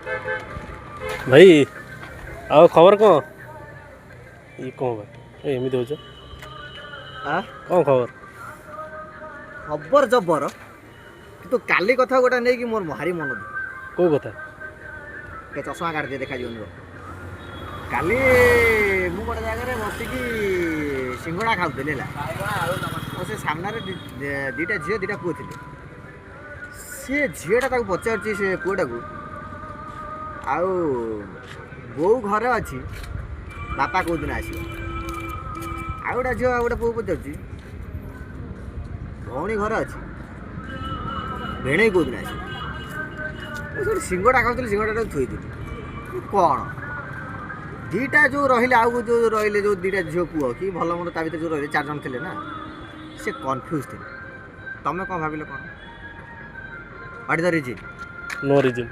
भाई ଆଉ ଖବର କ'ଣ? ଇ କ'ଣ ଭାଇ ଏମିତି ହେଉଛ? କ'ଣ ଖବର? ଖବର ଜବର, କିନ୍ତୁ କାଲି କଥା ଗୋଟା ନେଇକି ମୋର ଭାରି ମନ ଦୁଃଖ। କେଉଁ କଥା? ଟିକେ ଚଷମା କାଢ଼ିଦିଏ ଦେଖାଯିବନି। କାଲି ମୁଁ ଗୋଟେ ଜାଗାରେ ବସିକି ସିଙ୍ଗଡ଼ା ଖାଉଥିଲି ହେଲା। ଆଉ ସେ ସାମ୍ନାରେ ଦୁଇଟା ଝିଅ ଦୁଇଟା ପୁଅ ଥିଲେ। ସେ ଝିଅଟା ତାକୁ ପଚାରୁଛି, ସେ ପୁଅଟାକୁ, ଆଉ ବୋଉ ଘରେ ଅଛି, ବାପା କେଉଁଦିନ ଆସିବ? ଆଉ ଗୋଟେ ଝିଅ ଆଉ ଗୋଟେ ପୁଅ ପଚାରୁଛି, ଭଉଣୀ ଘରେ ଅଛି, ଭେଣେଇ କେଉଁଦିନ ଆସିବ? ମୁଁ ସେଠି ସିଙ୍ଗଡ଼ା ଖାଉଥିଲି, ସିଙ୍ଗଡ଼ାଟାକୁ ଥୋଇଥିଲି। କ'ଣ ଦୁଇଟା ଯେଉଁ ରହିଲେ, ଆଉ ଯେଉଁ ରହିଲେ ଯେଉଁ ଦୁଇଟା ଝିଅ ପୁଅ କି ଭଲ ମନ୍ଦ ତା ଭିତରେ ଯେଉଁ ରହିଲେ 4 ଜଣ ଥିଲେ ନା, ସେ କନଫ୍ୟୁଜ୍ ଥିଲେ। ତମେ କ'ଣ ଭାବିଲ? କ'ଣ what is the reason? No reason.